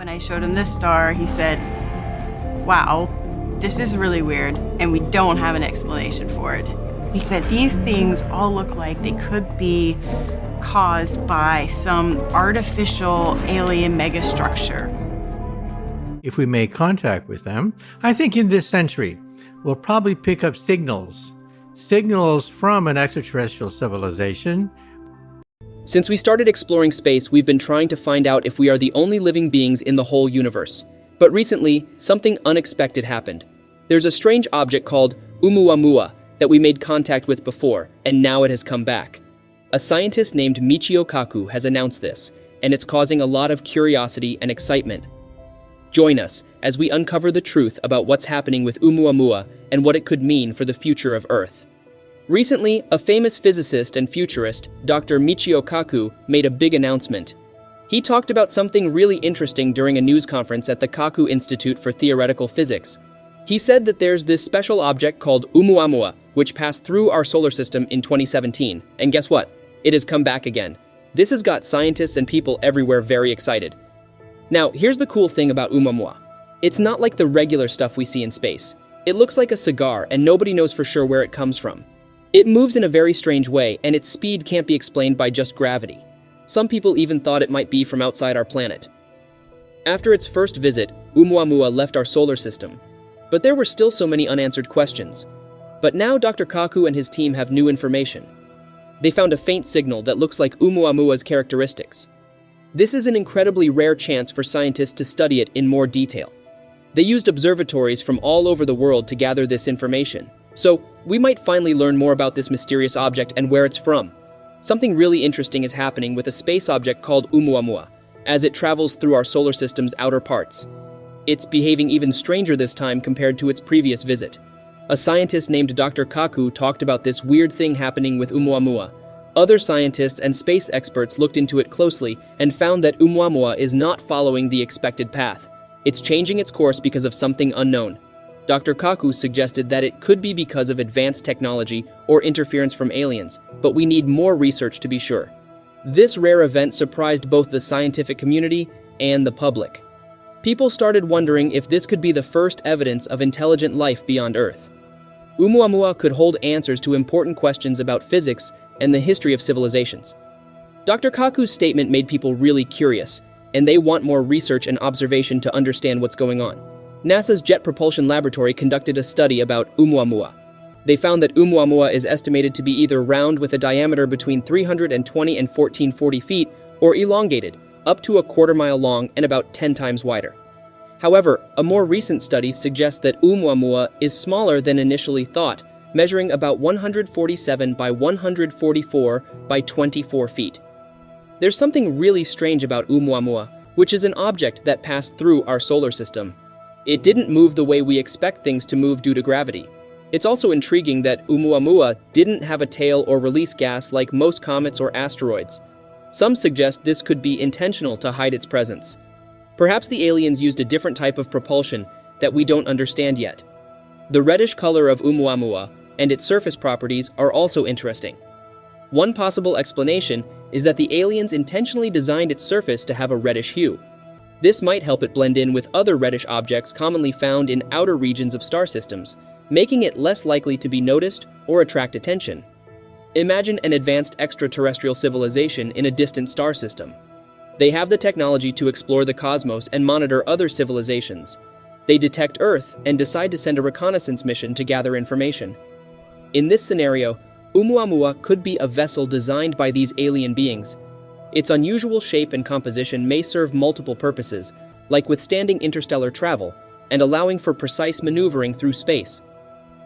When I showed him this star, he said, wow, this is really weird, and we don't have an explanation for it. He said these things all look like they could be caused by some artificial alien megastructure. If we make contact with them, I think in this century, we'll probably pick up signals from an extraterrestrial civilization. Since we started exploring space, we've been trying to find out if we are the only living beings in the whole universe. But recently, something unexpected happened. There's a strange object called Oumuamua that we made contact with before, and now it has come back. A scientist named Michio Kaku has announced this, and it's causing a lot of curiosity and excitement. Join us as we uncover the truth about what's happening with Oumuamua and what it could mean for the future of Earth. Recently, a famous physicist and futurist, Dr. Michio Kaku, made a big announcement. He talked about something really interesting during a news conference at the Kaku Institute for Theoretical Physics. He said that there's this special object called Oumuamua, which passed through our solar system in 2017. And guess what? It has come back again. This has got scientists and people everywhere very excited. Now, here's the cool thing about Oumuamua. It's not like the regular stuff we see in space. It looks like a cigar, and nobody knows for sure where it comes from. It moves in a very strange way, and its speed can't be explained by just gravity. Some people even thought it might be from outside our planet. After its first visit, Oumuamua left our solar system. But there were still so many unanswered questions. But now Dr. Kaku and his team have new information. They found a faint signal that looks like Oumuamua's characteristics. This is an incredibly rare chance for scientists to study it in more detail. They used observatories from all over the world to gather this information. So, we might finally learn more about this mysterious object and where it's from. Something really interesting is happening with a space object called Oumuamua, as it travels through our solar system's outer parts. It's behaving even stranger this time compared to its previous visit. A scientist named Dr. Kaku talked about this weird thing happening with Oumuamua. Other scientists and space experts looked into it closely and found that Oumuamua is not following the expected path. It's changing its course because of something unknown. Dr. Kaku suggested that it could be because of advanced technology or interference from aliens, but we need more research to be sure. This rare event surprised both the scientific community and the public. People started wondering if this could be the first evidence of intelligent life beyond Earth. Oumuamua could hold answers to important questions about physics and the history of civilizations. Dr. Kaku's statement made people really curious, and they want more research and observation to understand what's going on. NASA's Jet Propulsion Laboratory conducted a study about Oumuamua. They found that Oumuamua is estimated to be either round with a diameter between 320 and 1440 feet, or elongated, up to a quarter-mile long and about 10 times wider. However, a more recent study suggests that Oumuamua is smaller than initially thought, measuring about 147 by 144 by 24 feet. There's something really strange about Oumuamua, which is an object that passed through our solar system. It didn't move the way we expect things to move due to gravity. It's also intriguing that Oumuamua didn't have a tail or release gas like most comets or asteroids. Some suggest this could be intentional to hide its presence. Perhaps the aliens used a different type of propulsion that we don't understand yet. The reddish color of Oumuamua and its surface properties are also interesting. One possible explanation is that the aliens intentionally designed its surface to have a reddish hue. This might help it blend in with other reddish objects commonly found in outer regions of star systems, making it less likely to be noticed or attract attention. Imagine an advanced extraterrestrial civilization in a distant star system. They have the technology to explore the cosmos and monitor other civilizations. They detect Earth and decide to send a reconnaissance mission to gather information. In this scenario, Oumuamua could be a vessel designed by these alien beings. Its unusual shape and composition may serve multiple purposes, like withstanding interstellar travel and allowing for precise maneuvering through space.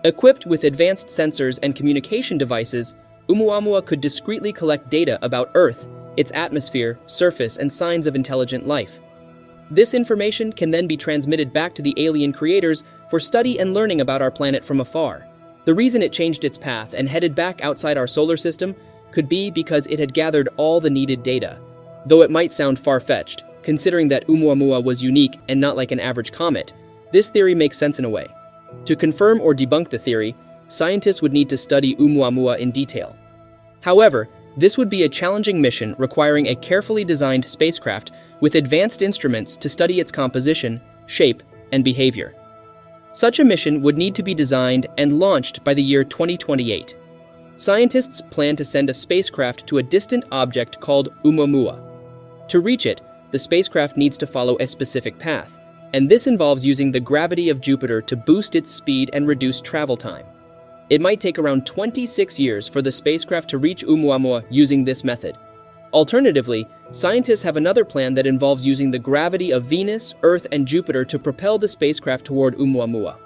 Equipped with advanced sensors and communication devices, Oumuamua could discreetly collect data about Earth, its atmosphere, surface, and signs of intelligent life. This information can then be transmitted back to the alien creators for study and learning about our planet from afar. The reason it changed its path and headed back outside our solar system could be because it had gathered all the needed data. Though it might sound far-fetched, considering that Oumuamua was unique and not like an average comet, this theory makes sense in a way. To confirm or debunk the theory, scientists would need to study Oumuamua in detail. However, this would be a challenging mission requiring a carefully designed spacecraft with advanced instruments to study its composition, shape, and behavior. Such a mission would need to be designed and launched by the year 2028. Scientists plan to send a spacecraft to a distant object called Oumuamua. To reach it, the spacecraft needs to follow a specific path, and this involves using the gravity of Jupiter to boost its speed and reduce travel time. It might take around 26 years for the spacecraft to reach Oumuamua using this method. Alternatively, scientists have another plan that involves using the gravity of Venus, Earth, and Jupiter to propel the spacecraft toward Oumuamua.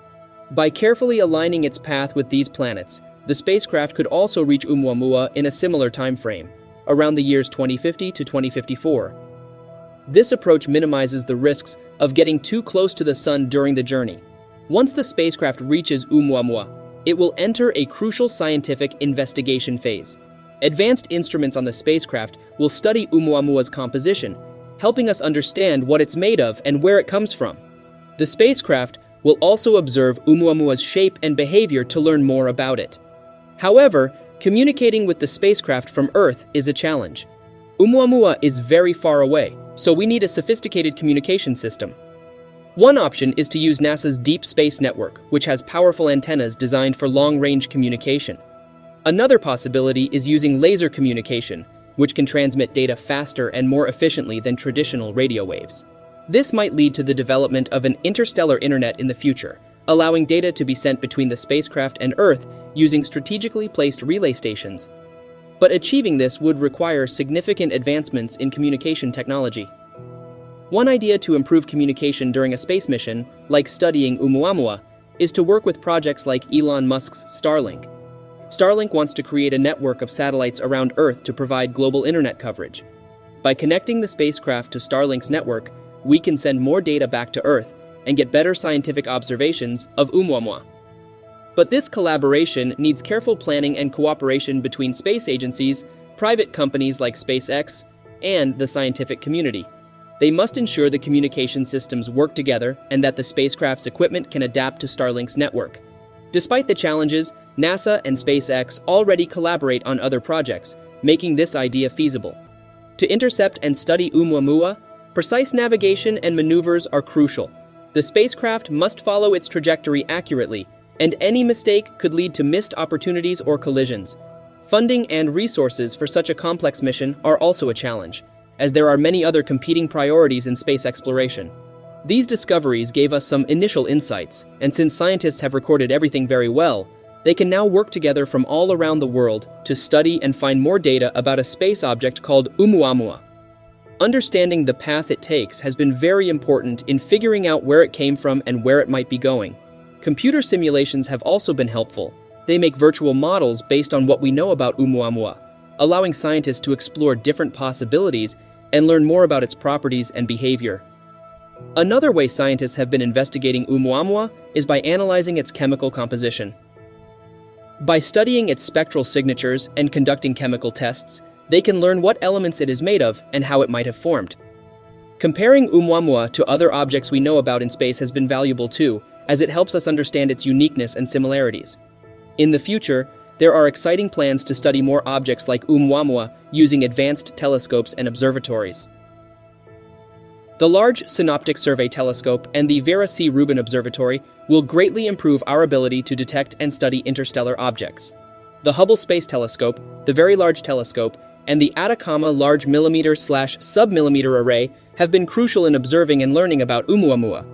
By carefully aligning its path with these planets, the spacecraft could also reach Oumuamua in a similar time frame, around the years 2050 to 2054. This approach minimizes the risks of getting too close to the Sun during the journey. Once the spacecraft reaches Oumuamua, it will enter a crucial scientific investigation phase. Advanced instruments on the spacecraft will study Oumuamua's composition, helping us understand what it's made of and where it comes from. The spacecraft will also observe Oumuamua's shape and behavior to learn more about it. However, communicating with the spacecraft from Earth is a challenge. Oumuamua is very far away, so we need a sophisticated communication system. One option is to use NASA's Deep Space Network, which has powerful antennas designed for long-range communication. Another possibility is using laser communication, which can transmit data faster and more efficiently than traditional radio waves. This might lead to the development of an interstellar internet in the future, allowing data to be sent between the spacecraft and Earth using strategically placed relay stations. But achieving this would require significant advancements in communication technology. One idea to improve communication during a space mission, like studying Oumuamua, is to work with projects like Elon Musk's Starlink. Starlink wants to create a network of satellites around Earth to provide global internet coverage. By connecting the spacecraft to Starlink's network, we can send more data back to Earth and get better scientific observations of Oumuamua. But this collaboration needs careful planning and cooperation between space agencies, private companies like SpaceX, and the scientific community. They must ensure the communication systems work together and that the spacecraft's equipment can adapt to Starlink's network. Despite the challenges, NASA and SpaceX already collaborate on other projects, making this idea feasible. To intercept and study Oumuamua, precise navigation and maneuvers are crucial. The spacecraft must follow its trajectory accurately, and any mistake could lead to missed opportunities or collisions. Funding and resources for such a complex mission are also a challenge, as there are many other competing priorities in space exploration. These discoveries gave us some initial insights, and since scientists have recorded everything very well, they can now work together from all around the world to study and find more data about a space object called Oumuamua. Understanding the path it takes has been very important in figuring out where it came from and where it might be going. Computer simulations have also been helpful. They make virtual models based on what we know about Oumuamua, allowing scientists to explore different possibilities and learn more about its properties and behavior. Another way scientists have been investigating Oumuamua is by analyzing its chemical composition. By studying its spectral signatures and conducting chemical tests, they can learn what elements it is made of and how it might have formed. Comparing Oumuamua to other objects we know about in space has been valuable too, as it helps us understand its uniqueness and similarities. In the future, there are exciting plans to study more objects like Oumuamua using advanced telescopes and observatories. The Large Synoptic Survey Telescope and the Vera C. Rubin Observatory will greatly improve our ability to detect and study interstellar objects. The Hubble Space Telescope, the Very Large Telescope, and the Atacama Large Millimeter/Submillimeter Array have been crucial in observing and learning about Oumuamua.